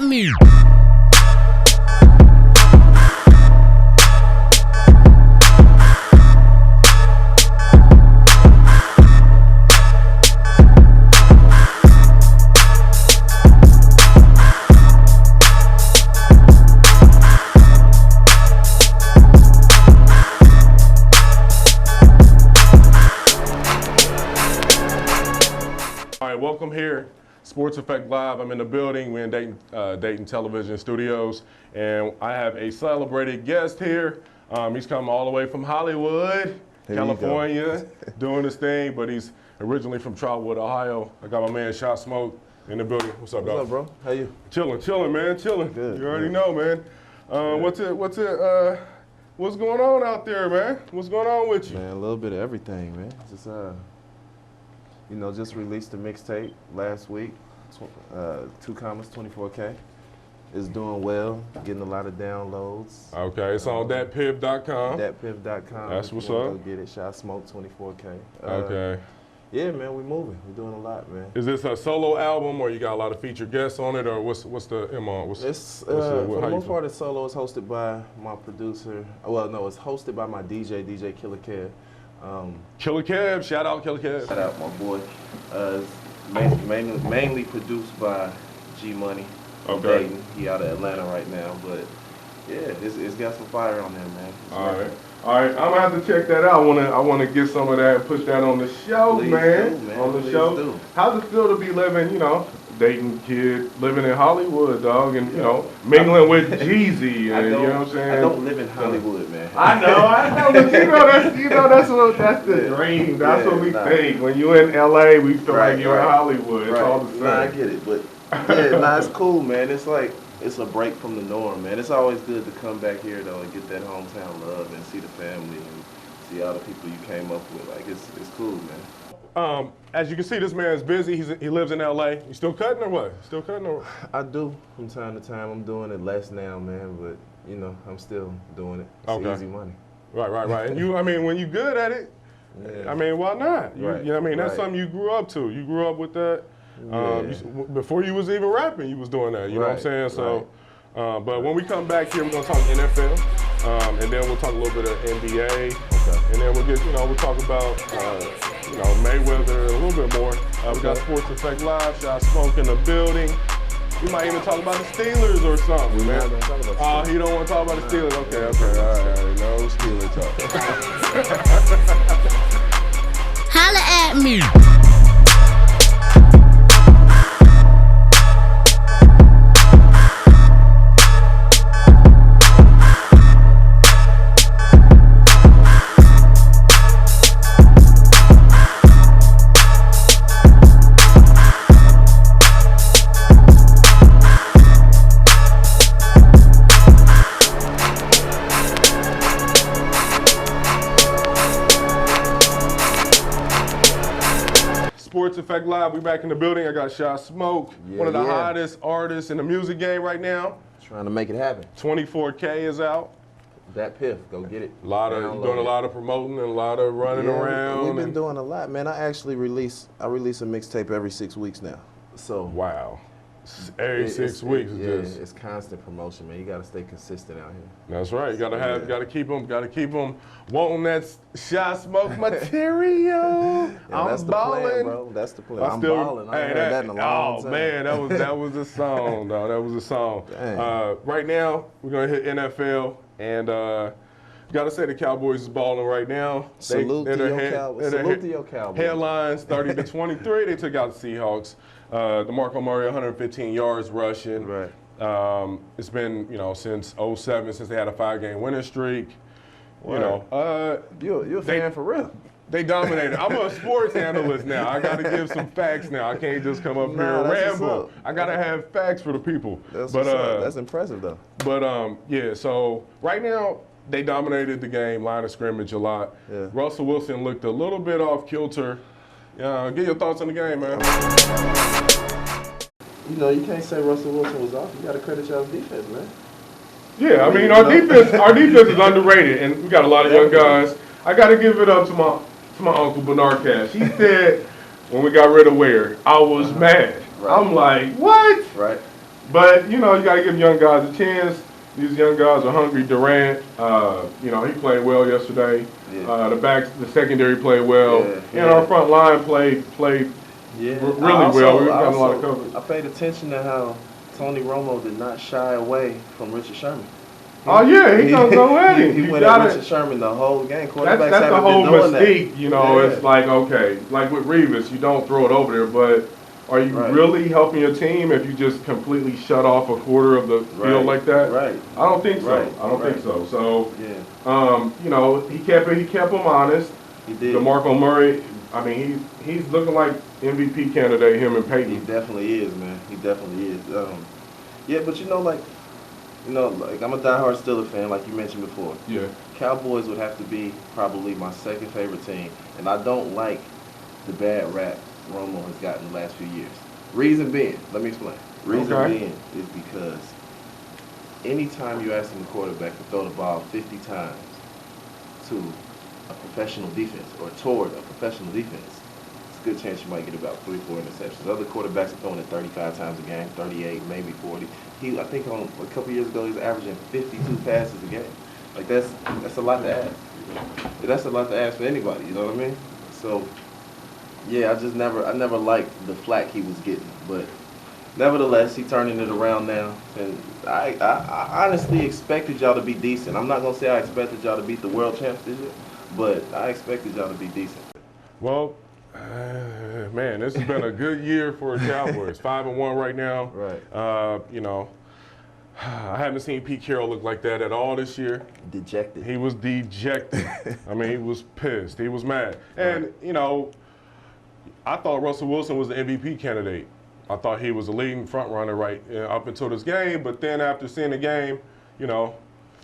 at me. All right, welcome here, Sports Effect Live. I'm in the building. We're in Dayton Television Studios, and I have a celebrated guest here. He's come all the way from Hollywood, California, doing his thing, but he's originally from Trotwood, Ohio. I got my man Smoak in the building. What's up, dog? What's up, bro? How you? Chilling, man, chilling. Good. You already know, man. What's going on out there, man? What's going on with you? Man, a little bit of everything, man. Just just released a mixtape last week. 2 commas, 24K. It's doing well, getting a lot of downloads. Okay, it's on thatpiv.com. Thatpiv.com. That's what's up. Go get it. Smoak 24K. Okay. Yeah, man, we moving. We're doing a lot, man. Is this a solo album, or you got a lot of featured guests on it, or what's the MO? For the most part, it's solo. It's hosted by my producer. Well, no, it's hosted by my DJ Killer Kev. Killer Kev, shout out Killer Kev. Shout out my boy. Mainly produced by G Money. Okay. Dayton. He out of Atlanta right now, but yeah, it's got some fire on there, man. All right. I'm gonna have to check that out. I wanna get some of that, push that on the show, man. On the show. Do. How's it feel to be living, Dayton kid, living in Hollywood, dog, and mingling with Jeezy, and you know what I'm saying? I don't live in Hollywood, man. I know, but that's the dream. That's what we think. When you in LA, we feel like you're in Hollywood. It's all the same. I get it, but yeah, it's cool, man. It's like it's a break from the norm, man. It's always good to come back here though and get that hometown love and see the family and see all the people you came up with. Like it's cool, man. As you can see, this man's busy. He lives in LA. You still cutting or what? Still cutting or? I do from time to time. I'm doing it less now, man, but I'm still doing it. It's easy money. Right. And when you good at it, yeah. Why not? That's Right. something you grew up to. You grew up with that. Yeah. Before you was even rapping, you was doing that. You know what I'm saying? So, right. But when we come back here, we're gonna talk NFL, and then we'll talk a little bit of NBA, okay. and then we'll talk about Mayweather a little bit more. We got Sports Effect Live, Smoak in the building. We might even talk about the Steelers or something. We're man. not gonna talk about the Steelers. He don't want to talk about the Steelers. Okay, all right, no Steelers talk. Holla at me. Sports Effect Live, we back in the building. I got Smoak, one of the hottest artists in the music game right now. Trying to make it happen. 24K is out. That Piff, go get it. Doing a lot of promoting and a lot of running around. We've been doing a lot, man. I actually release a mixtape every 6 weeks now. So wow, every 6 weeks. It's constant promotion, man. You got to stay consistent out here. That's right. You gotta keep them wanting that Smoak material. That's the plan, bro. That's the plan. I'm balling. I ain't heard that in a long time. Man, that was a song, dog. That was a song. Right now, we're gonna hit NFL, and gotta say the Cowboys is balling right now. Salute to your Cowboys. Headlines 30-23. They took out the Seahawks. DeMarco Murray 115 yards rushing. Right. It's been since 2007 since they had a 5-game winning streak. You're a fan for real. They dominated. I'm a sports analyst now. I got to give some facts now. I can't just come up here and ramble. I got to have facts for the people. That's impressive, though. But, so right now, they dominated the game, line of scrimmage a lot. Yeah. Russell Wilson looked a little bit off kilter. Get your thoughts on the game, man. You can't say Russell Wilson was off. You got to credit y'all's defense, man. Yeah, our defense is underrated, and we got a lot of young guys. I got to give it up to my uncle Bernard Cash. He said when we got rid of Ware, I was mad. Right. I'm like, what? Right. But, you know, you got to give young guys a chance. These young guys are hungry. Durant, you know, he played well yesterday. Yeah. The secondary played well. Yeah, And our front line played yeah. really well. We got a lot of coverage. I paid attention to how Tony Romo did not shy away from Richard Sherman. Oh yeah, he gonna go at it. He went at Richard Sherman the whole game. Quarterbacks That's the whole mystique, you know. Yeah. It's like, okay, like with Revis, you don't throw it over there, but are you really helping your team if you just completely shut off a quarter of the field like that? Right. I don't think so. I don't think so. So, you know, he kept them honest. He did. DeMarco Murray, I mean, he's looking like MVP candidate. Him and Peyton. He definitely is, man. He definitely is. Yeah, but you know, like I'm a diehard Steelers fan, like you mentioned before. Yeah. Cowboys would have to be probably my second favorite team, and I don't like the bad rap Romo has gotten the last few years. Reason being, let me explain. Reason being is because anytime you ask a quarterback to throw the ball 50 times to a professional defense or toward a professional defense, it's a good chance you might get about 3-4 interceptions. Other quarterbacks are throwing it 35 times a game, 38, maybe 40. I think a couple years ago he was averaging 52 passes a game. Like that's a lot to ask. That's a lot to ask for anybody. You know what I mean? So yeah, I never liked the flack he was getting, but nevertheless, he turning it around now, and I honestly expected y'all to be decent. I'm not gonna say I expected y'all to beat the world champs this year, but I expected y'all to be decent. Well, man, this has been a good year for the Cowboys. 5-1 right now. Right. You know, I haven't seen Pete Carroll look like that at all this year. Dejected. He was dejected. I mean, he was pissed. He was mad. And, you know, I thought Russell Wilson was the MVP candidate. I thought he was the leading front runner up until this game. But then after seeing the game, you know,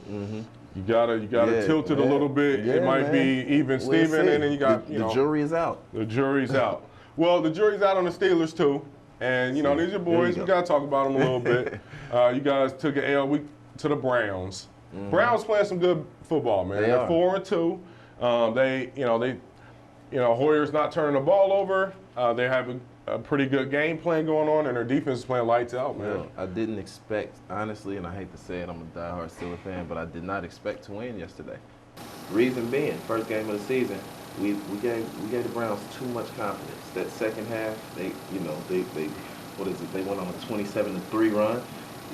you gotta tilt it a little bit. Yeah, it might be even Steven, and then you got the jury is out. The jury's out. Well, the jury's out on the Steelers too, and you know these are your boys. We gotta talk about them a little bit. You guys took an L week to the Browns. Browns playing some good football, man. They're 4-2. Hoyer's not turning the ball over. They have a pretty good game plan going on, and their defense is playing lights out, man. I didn't expect, honestly, and I hate to say it, I'm a diehard Steelers fan, but I did not expect to win yesterday. Reason being, first game of the season, we gave the Browns too much confidence. That second half, they went on a 27-3 run.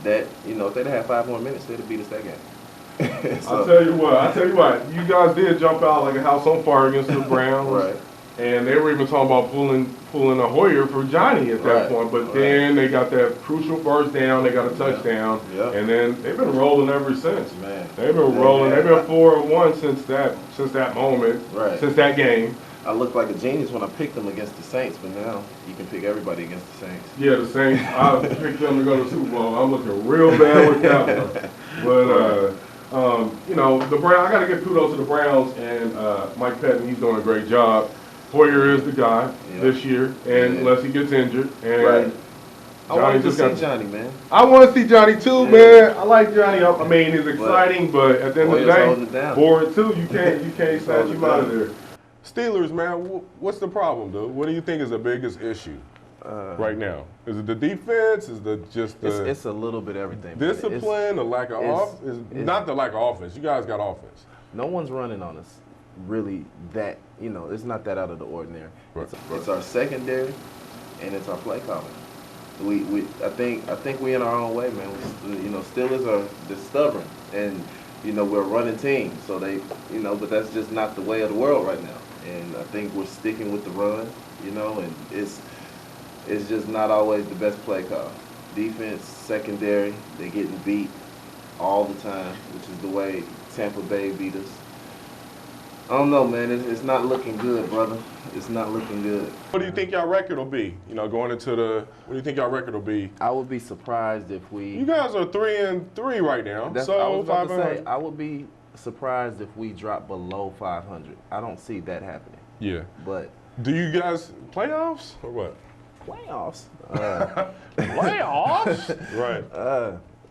That, you know, if they'd had 5 more minutes, they'd have beat us that game. I'll tell you what, you guys did jump out like a house on fire against the Browns. Right. And they were even talking about pulling a Hoyer for Johnny at that point. But then they got that crucial first down, they got a touchdown, and then they've been rolling ever since. Man. They've been rolling. They've been 4-1 since that moment, since that game. I looked like a genius when I picked them against the Saints, but now you can pick everybody against the Saints. Yeah, the Saints. I picked them to go to the Super Bowl. I'm looking real bad with that one. But you know, the Browns. I got to give kudos to the Browns and Mike Pettin. He's doing a great job. Hoyer is the guy this year, and unless he gets injured. And I want to see Johnny, man. I want to see Johnny too, man. I like Johnny. I mean, he's exciting, but at the end of the day, boring too. You can't snatch him out of there. Steelers, man. What's the problem, dude? What do you think is the biggest issue right now? Is it the defense? Is it just the? It's a little bit everything. Discipline, the lack of offense. Not the lack of offense. You guys got offense. No one's running on us. Really, that it's not that out of the ordinary. Right. It's our secondary, and it's our play calling. I think we in our own way, man. Steelers they're stubborn, and we're a running team. So but that's just not the way of the world right now. And I think we're sticking with the run, and it's just not always the best play call. Defense, secondary, they're getting beat all the time, which is the way Tampa Bay beat us. I don't know, man. It's not looking good, brother. It's not looking good. What do you think y'all record will be? Going into what do you think y'all record will be? I would be surprised if we. You guys are 3-3 right now. I was about to say, I would be surprised if we drop below 500. I don't see that happening. Yeah. But. Do you guys playoffs or what? Playoffs. Playoffs. Right.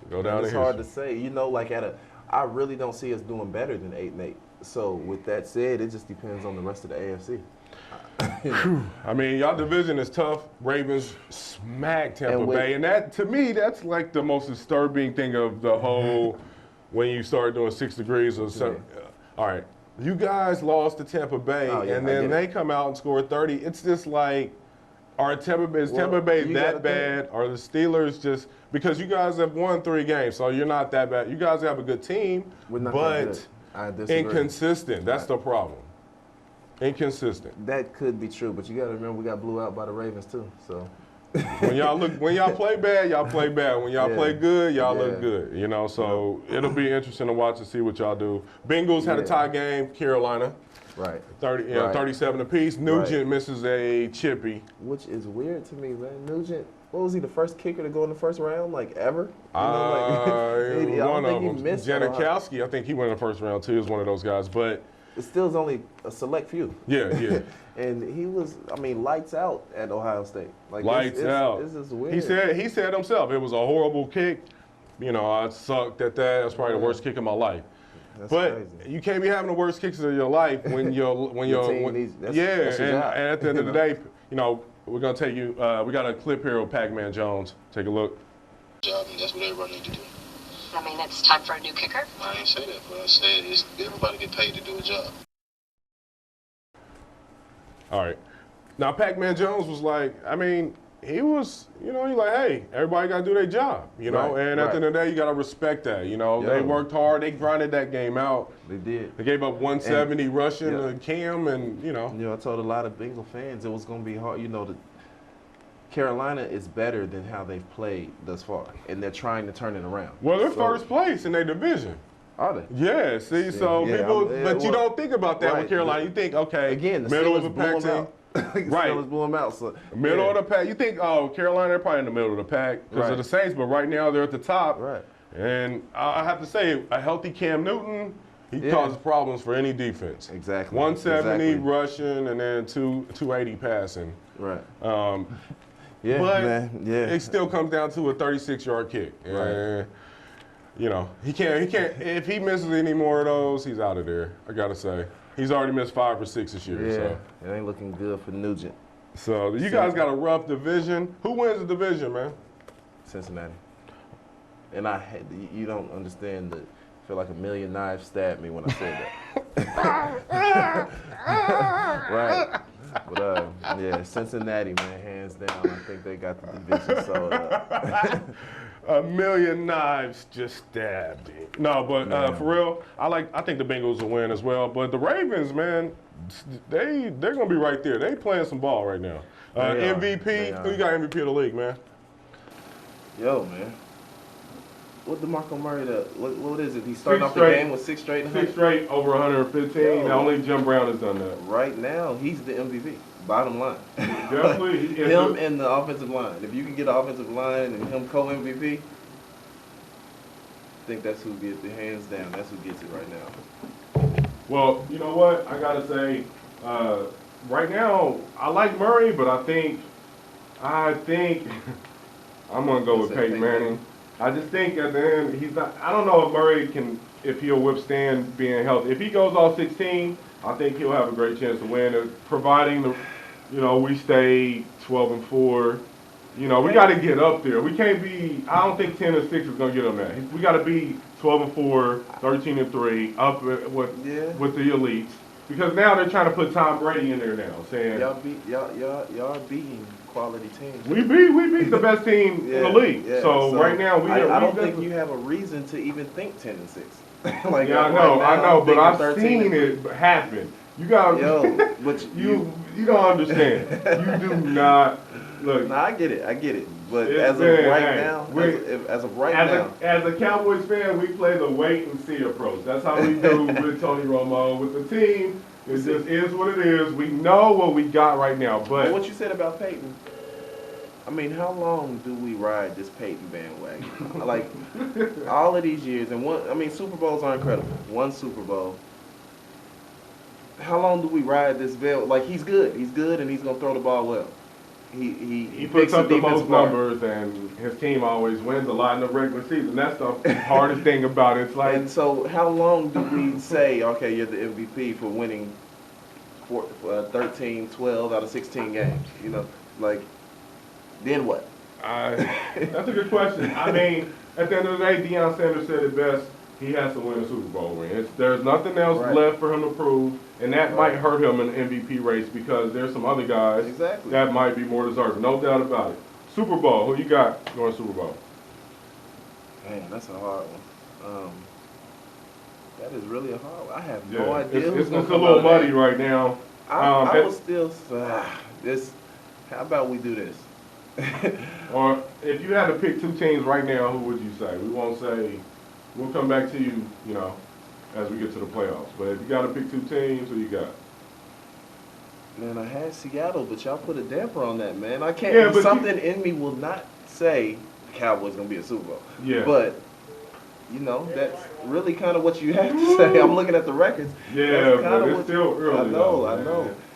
Go down. It's hard to say. I really don't see us doing better than 8-8. So with that said, it just depends on the rest of the AFC. I mean, y'all division is tough. Ravens smacked Tampa And with- Bay, and that to me, that's like the most disturbing thing of the whole. When you start doing 6 degrees or something. All right, you guys lost to Tampa Bay, Oh, yeah, and I then get they it. come out and score 30. It's just like, is Tampa Bay you gotta that bad? Are the Steelers just because you guys have won 3 games, so you're not that bad. You guys have a good team, We're not that good. but I disagree. inconsistent. That's the problem. Inconsistent. That could be true, but you got to remember we got blew out by the Ravens too. So When y'all play bad, y'all play bad. When y'all Yeah. play good, y'all look Yeah. good. You know, so it'll be interesting to watch and see what y'all do. Bengals had a Yeah. tie game, Carolina, right, 37 apiece. Nugent misses a chippy. which is weird to me, man. Nugent, what was he, the first kicker to go in the first round, like ever? I don't One think of he them, missed a lot. Janikowski, I think he went in the first round too. He was one of those guys, but It still is only a select few. yeah. And he was, I mean, lights out at Ohio State. Like Lights out. This is weird. He said himself it was a horrible kick. You know, I sucked at that. That's probably the worst kick of my life. That's But crazy. you can't be having the worst kicks of your life when Your team needs- that's your and job. at the end of the day, you know, we're gonna take you. We got a clip here of Pac-Man Jones. Take a look. Job, and that's what everybody need to do. I mean, it's time for a new kicker. I ain't say that, but I said it's everybody get paid to do a job. All right. Now Pac-Man Jones was like, I mean, he was, you know, he like, hey, everybody got to do their job, you know, Right, and at right. the end of the day, you got to respect that, you know. Yeah. They worked hard, they grinded that game out. They did. They gave up 170 rushing yeah. to Cam, and you know. You know, I told a lot of Bengal fans it was going to be hard. You know, Carolina is better than how they've played thus far, and they're trying to turn it around. Well, they're So- first place in their division. Are they? Yeah, see, so Yeah, people, yeah, but you well, don't think about that with right. Carolina. You think, okay, Again, the middle of Steelers the blew pack them team. out. The Right. Steelers blew them out. So Middle yeah. of the pack. You think, oh, Carolina, they're probably in the middle of the pack because Right. of the Saints, but right now they're at the top. Right. And I have to say, a healthy Cam Newton, he Yeah. causes problems for any defense. Exactly. 170 Exactly. rushing and then 280 passing. Right. Yeah, but man. Yeah. it still comes down to a 36-yard kick. Right. And, you know, he can't, if he misses any more of those, he's out of there, I got to say. He's already missed 5 or 6 this year. Yeah. It ain't looking good for Nugent. So you guys got a rough division. Who wins the division, man? Cincinnati. And you don't understand the. I feel like a million knives stabbed me when I said that. Right. But yeah, Cincinnati, man, hands down. I think they got the division. So A million knives just stabbed him. No, but for real, I think the Bengals will win as well. But the Ravens, man, they're gonna be right there. They playing some ball right now. They are. They MVP, are. who you got MVP of the league, man? yo, man. What DeMarco Murray? What is it? He started off the straight. game with 6 straight. 6 straight over 115. Yo. Now only Jim Brown has done that. Right now, he's the MVP. Bottom line. Definitely. Him and the offensive line. If you can get the offensive line and him co-MVP, I think that's who gets the hands down. That's who gets it right now. Well, you know what? I gotta say, right now I like Murray, but I think I'm gonna go with Say Peyton Peyton Manning. I just think at the end he's not. I don't know if Murray if he'll withstand being healthy. If he goes all 16, I think he'll have a great chance to win. Providing we stay 12-4. You know, we got to get up there. We can't be. I don't think 10-6 is gonna get them that. We got to be 12-4, 13-3, up with the elites. Because now they're trying to put Tom Brady in there now, saying Y'all beating quality teams. we beat the best team in the league. Yeah, so right now I don't think you have a reason to even think 10-6. Like yeah, I know, but I've seen it happen. You got but you don't understand. You do not look. No, I get it. But It's as of been, right hey, now, as of right As now, a Cowboys fan, we play the wait and see approach. That's how we do with Tony Romo. With the team, it just is what it is. We know what we got right now. But what you said about Peyton, I mean, how long do we ride this Peyton bandwagon? Like, all of these years, and Super Bowls are incredible. One Super Bowl. How long do we ride this bell? Like, he's good, and he's gonna throw the ball well. He puts up the most defensive line. numbers, and his team always wins a lot in the regular season. That's the hardest thing about it. It's like, And so, how long do we say, okay, you're the MVP for winning 13, 12 out of 16 games. You know, like, then what? That's a good question. I mean, at the end of the day, Deion Sanders said it best. He has to win a Super Bowl ring. There's nothing else left for him to prove, and that might hurt him in the MVP race because there's some other guys that might be more deserving. No doubt about it. Super Bowl, who you got going Super Bowl? Man, that's a hard one. That is really a hard one. I have no idea. It's a little muddy right now. I will still this. How about we do this? Or if you had to pick two teams right now, who would you say? We won't say. We'll come back to you, you know, as we get to the playoffs. But if you got to pick two teams, who you got? Man, I had Seattle, but y'all put a damper on that, man. I can't. Yeah, something in me will not say the Cowboys gonna be a Super Bowl. Yeah. But you know, that's really kind of what you have to say. I'm looking at the records. Yeah, but it's still early. I know.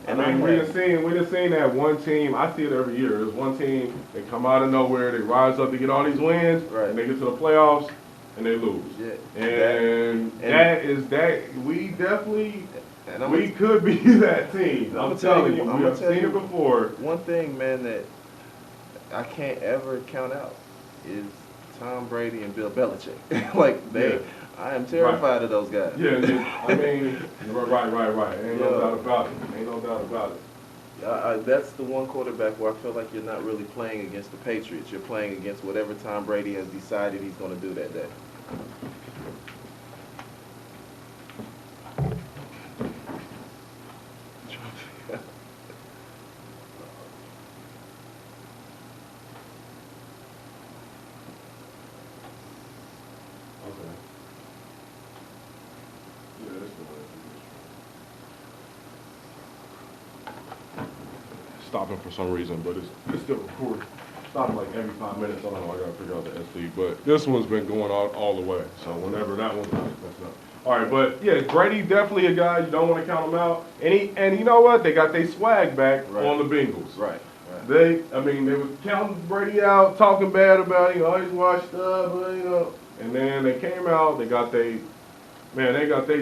And I mean, we done seen that one team. I see it every year. There's one team, they come out of nowhere, they rise up to get all these wins, and they get to the playoffs, and they lose. Yeah. And we definitely, we could be that team. I'm telling you, we have seen it before. One thing, man, that I can't ever count out is Tom Brady and Bill Belichick. Like, I am terrified of those guys. Yeah. I mean, right. Ain't no doubt about it. That's the one quarterback where I feel like you're not really playing against the Patriots. You're playing against whatever Tom Brady has decided he's going to do that day. Stopping for some reason, but it's still recording. Stopping like every 5 minutes. I don't know. I gotta figure out the SD, but this one's been going on all the way. So whenever that one's not messing up. All right, but yeah, Brady definitely a guy you don't want to count him out. And you know what? They got their swag back on the Bengals. Right. They were counting Brady out, talking bad about him. He's washed up, you know. And then they came out. They got their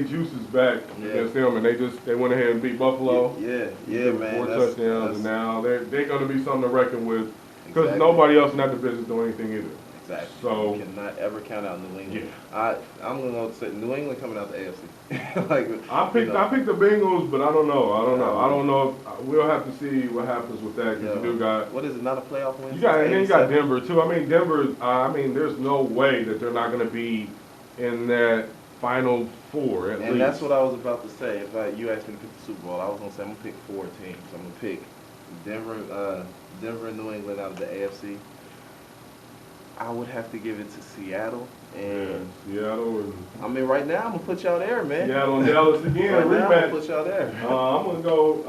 juices back against them, and they went ahead and beat Buffalo. Yeah, man. 4 touchdowns, and now they're going to be something to reckon with because nobody else in that division is doing anything either. Exactly. So you cannot ever count out New England. Yeah. I'm going to say New England coming out the AFC. I picked the Bengals, but I don't know. I don't know. We'll have to see what happens with that because you do got. What is it? Not a playoff win. And then you got Denver too. I mean, Denver. There's no way that they're not going to be in that Final 4 at least. And that's what I was about to say. If you asked me to pick the Super Bowl, I was going to say I'm going to pick 4 teams. I'm going to pick Denver and New England out of the AFC. I would have to give it to Seattle. And Seattle. And right now I'm going to put y'all there, man. Seattle and Dallas again. Right now I'm going to put y'all there. I'm going to go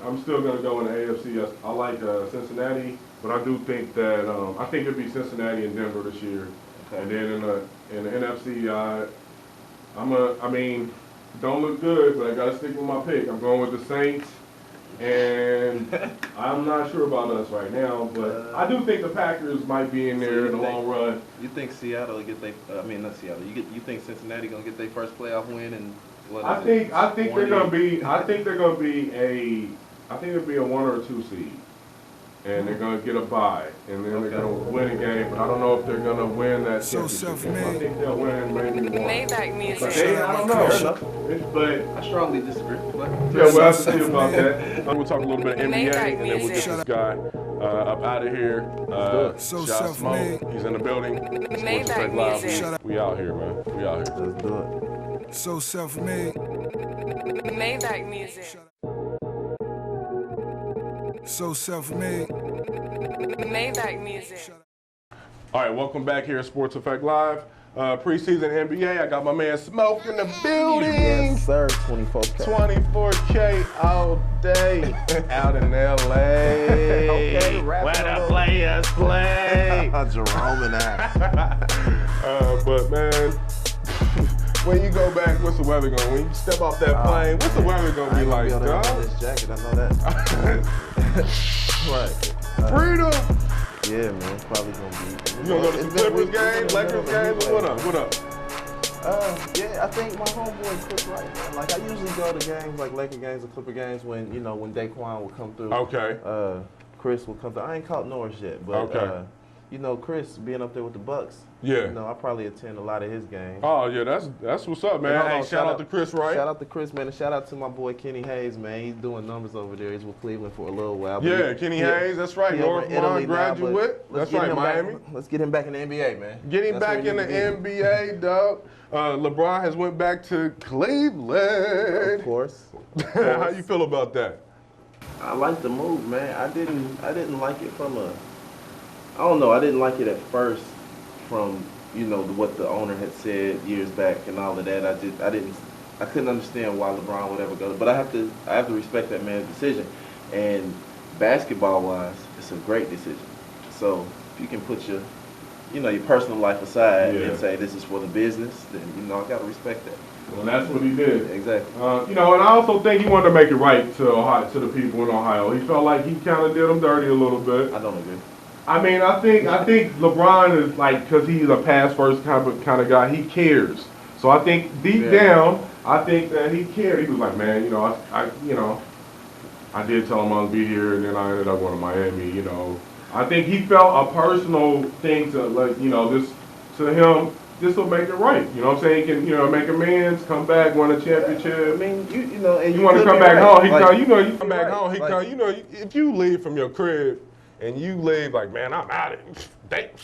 I'm still going to go in the AFC. I like Cincinnati, but I do think that I think it'd be Cincinnati and Denver this year. Okay. And then in the NFC, don't look good, but I got to stick with my pick. I'm going with the Saints, and I'm not sure about us right now, but I do think the Packers might be in there in the long run. You think Seattle will get not Seattle. You think Cincinnati gonna get their first playoff win? And I think they're gonna be it'll be a 1 or 2 seed. And they're going to get a bye, and then they're going to win a game, but I don't know if they're going to win that championship game. I think they'll win maybe 1. Maybach music. But I don't know. But I strongly disagree. We'll have to see about that. We'll talk a little bit of NBA, and then we'll get this guy up out of here. Smoak, he's in the building. SportsEffectLive Smoak. We out here, man. We out here. Let's do it. So self-made. Maybach music. So self-made. Maybach music. All right, welcome back here at Sports Effect Live. Preseason NBA, I got my man Smoak in the building. Yes, sir. 24K. 24K all day out in LA. Okay, where the players play. Jerome and I. But man, when you go back, what's the weather going? When you step off that plane, what's the weather going to be like, dog? This jacket, I know that. Right. Freedom. Yeah, man. It's probably gonna be. You gonna go to some Clippers games, Lakers games? What up? Yeah, I think my homeboy Chris Wright, man. Like I usually go to games like Laker games or Clipper games when when Daquan would come through. Okay. Chris would come through. I ain't caught Norris yet, but Okay. Chris being up there with the Bucks. Yeah. I probably attend a lot of his games. Oh yeah, that's what's up, man. Hold Hey, on, shout out to Chris Wright. Shout out to Chris, man, and shout out to my boy Kenny Hayes, man. He's doing numbers over there. He's with Cleveland for a little while. Yeah, Kenny Hayes, that's right. he over in Italy Northmont now, graduate. but That's right, Miami. Let's get him back in the NBA, man. Get him That's back where in the he needs to be. NBA, dog. LeBron has went back to Cleveland. Of course. How you feel about that? I like the move, man. I didn't like it from I don't know. I didn't like it at first from what the owner had said years back and all of that. I couldn't understand why LeBron would ever go. But I have to respect that man's decision. And basketball wise, it's a great decision. So if you can put your personal life aside and say this is for the business, then I gotta respect that. Well, that's what he did. Exactly. And I also think he wanted to make it right to Ohio, to the people in Ohio. He felt like he kind of did them dirty a little bit. I don't agree. I mean, I think LeBron is like, because he's a pass first kind of guy. He cares. So I think deep down, I think that he cared. He was like, man, I did tell him I would be here, and then I ended up going to Miami. I think he felt a personal thing to this to him. This will make it right. You know what I'm saying? He can, make amends, come back, win a championship. I mean, and you want to come back home. He you come back right. home. He come. If you leave from your crib and you leave like, man, I'm out of it.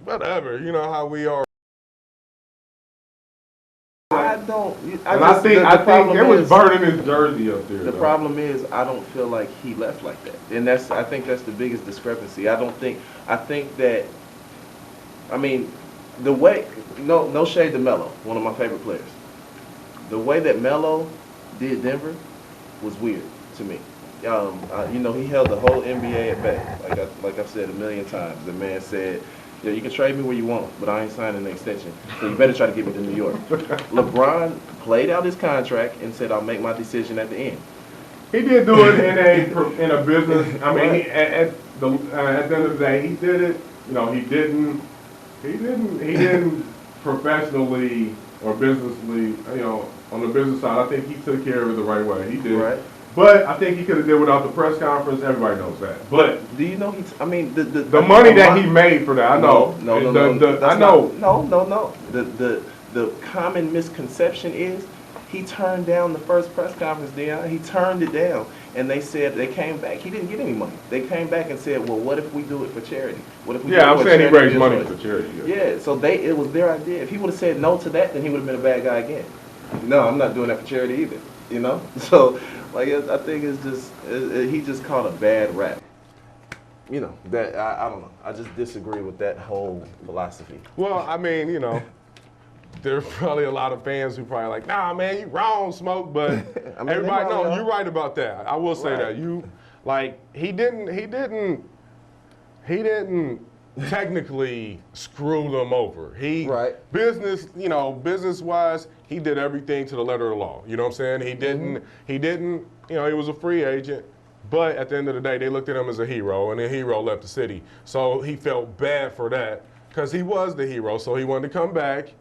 Whatever. You know how we are. I don't. I think it was burning his jersey up there. The problem is, I don't feel like he left like that, and I think that's the biggest discrepancy. I think that. I mean, the way no shade to Melo, one of my favorite players. The way that Melo did Denver was weird to me. He held the whole NBA at bay. Like I've said a million times. The man said, you can trade me where you want, but I ain't signing an extension. So you better try to get me to New York. LeBron played out his contract and said, I'll make my decision at the end. He did do it in a business. I mean, at the end of the day, he did it. He didn't professionally or businessly. On the business side, I think he took care of it the right way. He did. Right. But I think he could have did without the press conference. Everybody knows that. But do you know the money that he made for that? I know. No. I know. No. The common misconception is he turned down the first press conference, Deion. He turned it down, and they said they came back. He didn't get any money. They came back and said, well, what if we do it for charity? What if we? Yeah, I'm saying he raised money for charity. Yeah, so it was their idea. If he would have said no to that, then he would have been a bad guy again. No, I'm not doing that for charity either. So. I think it's just he just caught a bad rap. That I don't know. I just disagree with that whole philosophy. Well, I mean, there's probably a lot of fans who probably like, nah, man, you wrong, Smoak. But everybody knows you're right about that. I will say that he didn't technically screw them over. Business-wise, he did everything to the letter of the law. You know what I'm saying? He didn't, he was a free agent, but at the end of the day, they looked at him as a hero, and the hero left the city. So he felt bad for that because he was the hero, so he wanted to come back,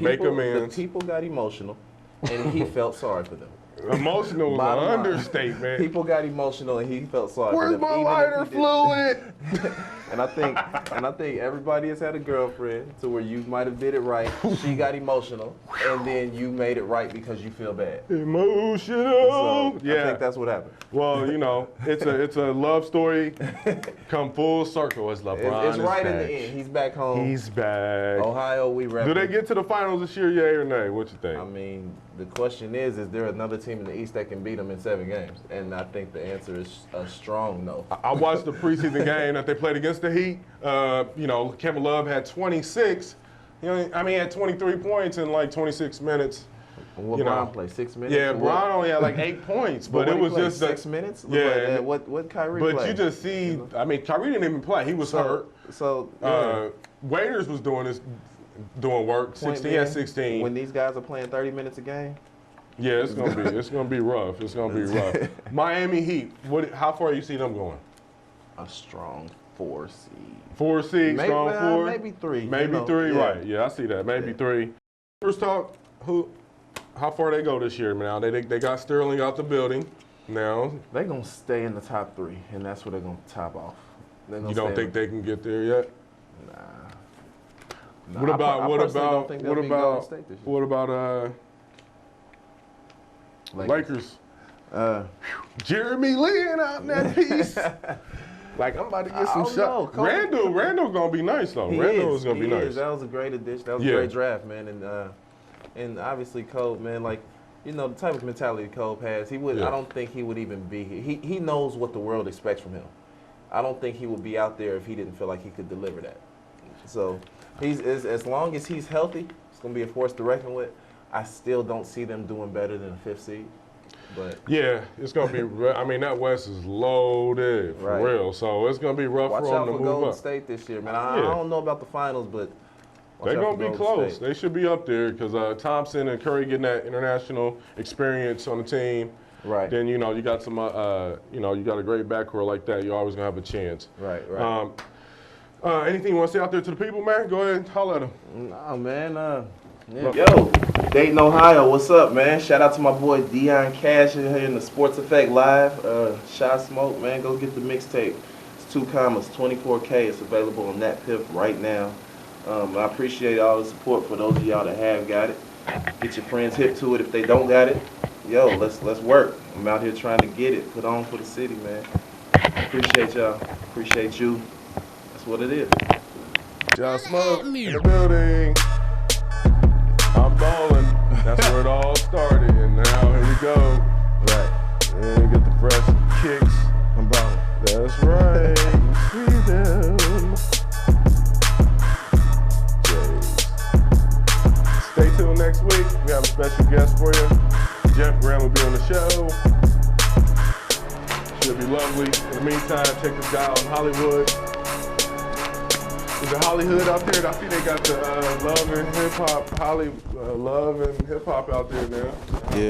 make amends. The people got emotional, and he felt sorry for them. Emotional was an understatement. People got emotional, and he felt sorry for them. Where's my lighter fluid? And I think everybody has had a girlfriend to where you might have did it right. She got emotional, and then you made it right because you feel bad. Emotional. So, I think that's what happened. Well, it's a love story come full circle. It's LeBron. It's right in the end. He's back home. He's back. Ohio, we rep. Do they get to the finals this year, yay or nay? What you think? I mean, the question is there another team in the East that can beat them in 7 games? And I think the answer is a strong no. I watched the preseason game that they played against the Heat. Kevin Love had 26. He had 23 points in like 26 minutes. What Brian played 6 minutes? Yeah, Brian only had like 8 points, but it was just 6 minutes. Yeah. What Kyrie but played? You just see. Kyrie didn't even play. He was hurt. So yeah. Waiters was doing work. 16. When these guys are playing 30 minutes a game. Yeah, it's gonna be rough. It's gonna be rough. Miami Heat. How far you see them going? A strong 4 seed. 4 seed, strong 4. Maybe 3. Maybe 3, right? Yeah, I see that. Maybe 3. First talk, how far they go this year now? They got Sterling out the building now. They're going to stay in the top 3, and that's where they're going to top off. You don't think they can get there yet? Nah. What about Lakers? Jeremy Lin out in that piece. Like, I'm about to get some shots. Randall gonna be nice though. Randall is gonna be nice. That was a great addition. That was a great draft, man. And obviously Kobe, man, like, you know, the type of mentality Kobe has, I don't think he would even be here. He knows what the world expects from him. I don't think he would be out there if he didn't feel like he could deliver that. So as long as he's healthy, it's gonna be a force to reckon with. I still don't see them doing better than a 5th seed. But yeah, it's gonna be. I mean, that West is loaded for real. So it's gonna be rough for them to move up. Watch out for Golden State this year, man. I don't know about the finals, but they're gonna be close. They should be up there because Thompson and Curry getting that international experience on the team. Right. Then you got some. You got a great backcourt like that. You're always gonna have a chance. Right. Anything you want to say out there to the people, man? Go ahead and holler at them. No, man. Yo, Dayton, Ohio, what's up, man? Shout out to my boy Dion Cash in here in the Sports Effect Live. Smoak, man, go get the mixtape. It's 2 commas, 24K. It's available on that pip right now. I appreciate all the support for those of y'all that have got it. Get your friends hip to it if they don't got it. Yo, let's work. I'm out here trying to get it put on for the city, man. Appreciate y'all. Appreciate you. That's what it is. Smoak in the building. I'm ballin'. That's where it all started, and now here we go. Right. And get the fresh kicks. I'm ballin'. That's right. See them. Stay tuned next week. We have a special guest for you. Jeff Graham will be on the show. Should be lovely. In the meantime, check this guy out in Hollywood. Is it Hollywood out there? I see they got the Love and Hip Hop out there now. Yeah.